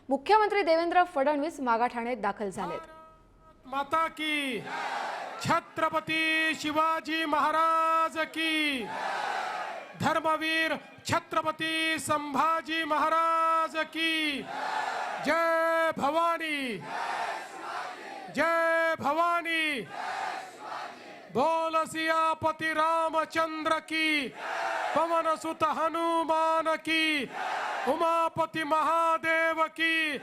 मुख्यमंत्री देवेंद्र फडणवीस मागाठाण्यात दाखल झालेत। माता की छत्रपती शिवाजी महाराज की, धर्मवीर छत्रपती संभाजी महाराज की, जय भवानी, जय भवानी, बोल सियापति रामचंद्र की, पवन सुत हनुमान की, उमापति महादेव की,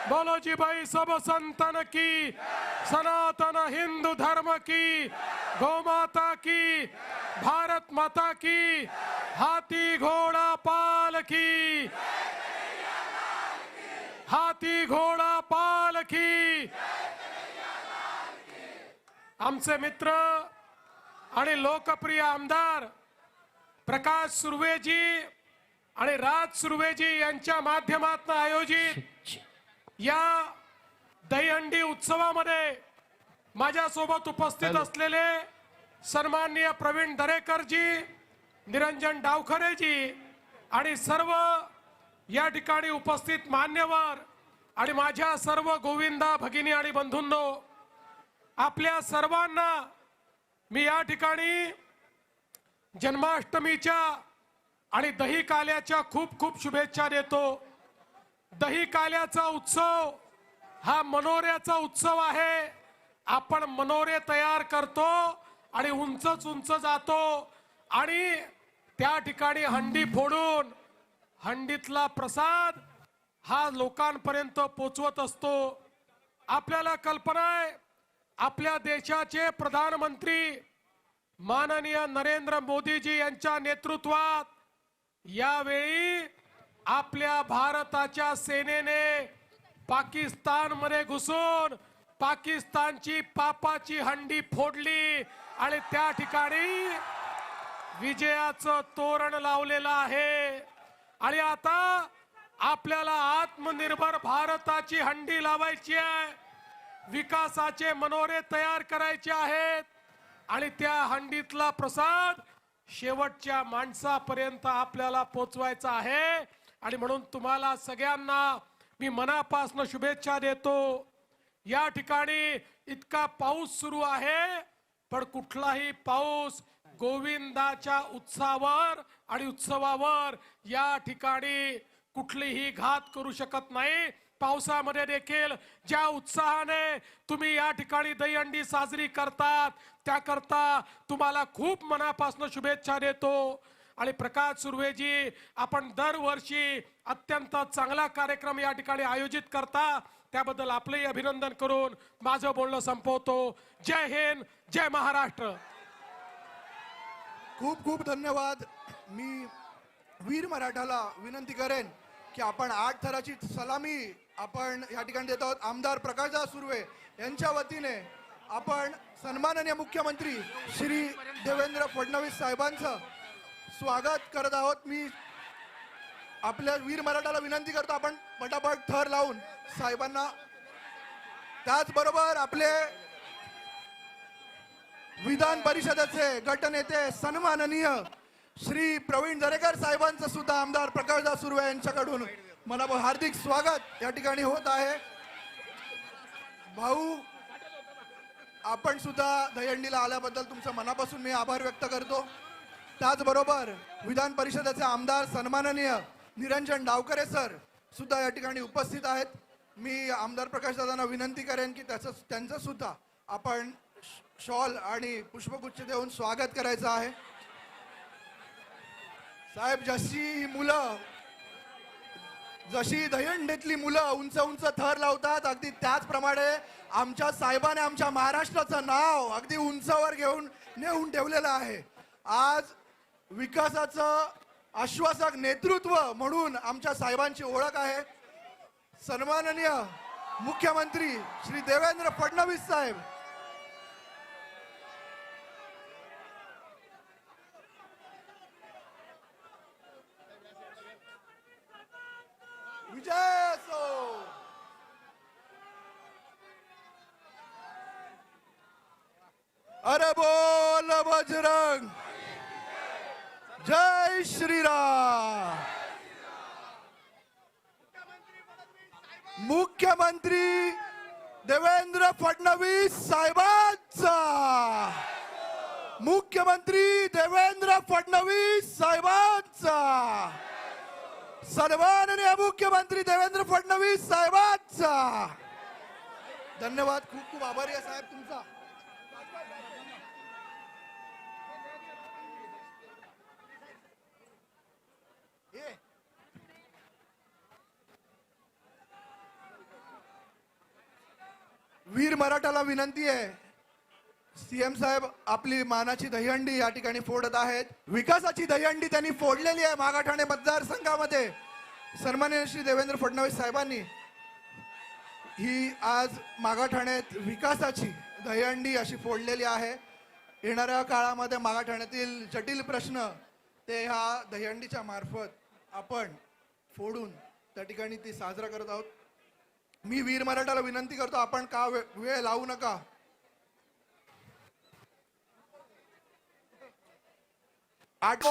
बोलो जी भाई सब संतन की, सनातन हिंदू धर्म की, गौ माता की, भारत माता की, हाथी घोड़ा पाल की, हाथी घोड़ा पाल की। आमचे मित्र आणि लोकप्रिय आमदार प्रकाश सुर्वेजी आणि राज सुर्वेजी यांच्या माध्यमातून आयोजित या दहीहंडी उत्सवामध्ये माझ्यासोबत उपस्थित असलेले सन्माननीय प्रवीण दरेकरजी, निरंजन डावखरेजी आणि सर्व या ठिकाणी उपस्थित मान्यवर आणि माझ्या सर्व गोविंदा भगिनी आणि बंधूंनो, आपल्या सर्वांना मी या ठिकाणी जन्माष्टमीच्या आणि दही काल्याच्या खूप खूप शुभेच्छा देतो। दही काल्याचा उत्सव हा मनोऱ्याचा उत्सव आहे। आपण मनोरे तयार करतो आणि उंच उंच जातो आणि त्या ठिकाणी हंडी फोडून हंडीतला प्रसाद हा लोकांपर्यंत पोचवत असतो। आपल्याला कल्पना आहे, आपल्या देशाचे प्रधानमंत्री माननीय नरेंद्र मोदीजी यांच्या नेतृत्वात यावेळी आपल्या भारताच्या सेनेने पाकिस्तान मध्ये घुसून पाकिस्तानची पापाची हंडी फोडली आणि त्या ठिकाणी विजयाचं तोरण लावलेलं आहे। आणि आता आपल्याला आत्मनिर्भर भारताची हंडी लावायची आहे, विकासाचे मनोरे तयार करायचे आहेत आणि त्या हंडीतला प्रसाद शेवटच्या माणसापर्यंत आपल्याला पोचवायचा आहे। आणि म्हणून तुम्हाला सगळ्यांना मी मनापासून शुभेच्छा देतो। या ठिकाणी इतका पाऊस सुरू आहे, पण कुठलाही पाऊस गोविंदाच्या उत्साहावर आणि उत्सवावर या ठिकाणी कुठलीही घात करू शकत नाही। पावसामध्ये देखील ज्या उत्साहाने तुम्ही या ठिकाणी दहीहंडी साजरी करतात त्याकरता तुम्हाला खूप मनापासून शुभेच्छा देतो। आणि प्रकाश सुर्वेजी, आपण दरवर्षी अत्यंत चांगला कार्यक्रम या ठिकाणी आयोजित करता, त्याबद्दल आपलेही अभिनंदन करून माझं बोलणं संपवतो। जय हिंद, जय महाराष्ट्र। खूप खूप धन्यवाद। मी वीर मराठाला विनंती करेन की आपण 8 थराची सलामी आपण या ठिकाणी देत आहोत। आमदार प्रकाशदास सुर्वे यांच्या वतीने आपण सन्माननीय मुख्यमंत्री श्री देवेंद्र फडणवीस साहेबांचं स्वागत करत आहोत। मी आपल्या वीर मराठाला विनंती करतो, आपण पटापट थर लावून साहेबांना, त्याचबरोबर आपले विधान परिषदेचे गटनेते सन्माननीय श्री प्रवीण दरेकर साहेबांचं सुद्धा आमदार प्रकाशदास सुर्वे यांच्याकडून मला हार्दिक स्वागत या ठिकाणी होत आहे। भाऊ, आपण सुद्धा दहीहंडीला आल्याबद्दल तुमचं मनापासून मी आभार व्यक्त करतो। त्याचबरोबर विधान परिषदेचे आमदार सन्माननीय निरंजन डावखरे सर सुद्धा या ठिकाणी उपस्थित आहेत। मी आमदार प्रकाशदादांना विनंती करेन की त्यांचं सुद्धा आपण शॉल आणि पुष्पगुच्छ देऊन स्वागत करायचं आहे। साहेब, जशी दहीहंडीतली मुलं उंच उंच थर लावतात, अगदी त्याचप्रमाणे आमच्या साहेबाने आमच्या महाराष्ट्राचं नाव अगदी उंचावर नेऊन ठेवलेलं आहे। आज विकासाचं आश्वासक नेतृत्व म्हणून आमच्या साहेबांची ओळख आहे। सन्माननीय मुख्यमंत्री श्री देवेंद्र फडणवीस साहेब, विजय असो। अरे बोल बजरंग, जय श्रीराम। मुख्यमंत्री देवेंद्र फडणवीस साहेबांचा, मुख्यमंत्री देवेंद्र फडणवीस साहेबांचा, सन्माननीय मुख्यमंत्री देवेंद्र फडणवीस साहेबांचा. धन्यवाद. खूप खूप आभारी आहे साहेब तुमचा. वीर मराठाला विनंती आहे, सीएम साहेब आपली मानाची दहीहंडी या ठिकाणी फोडत आहेत. विकासाची दहीहंडी त्यांनी फोडलेली आहे मागाठाणे मतदारसंघामध्ये. सन्माननीय श्री देवेंद्र फडणवीस साहेबांनी ही आज मागाठाण्यात विकासाची दहीहंडी अशी फोडलेली आहे. येणाऱ्या काळामध्ये मागाठाण्यातील जटिल प्रश्न ते ह्या दहीहंडीच्या मार्फत आपण फोडून त्या ठिकाणी ती साजरा करत आहोत. मी वीर मराठाला विनंती करतो, आपण का वेळ लावू नका. आठ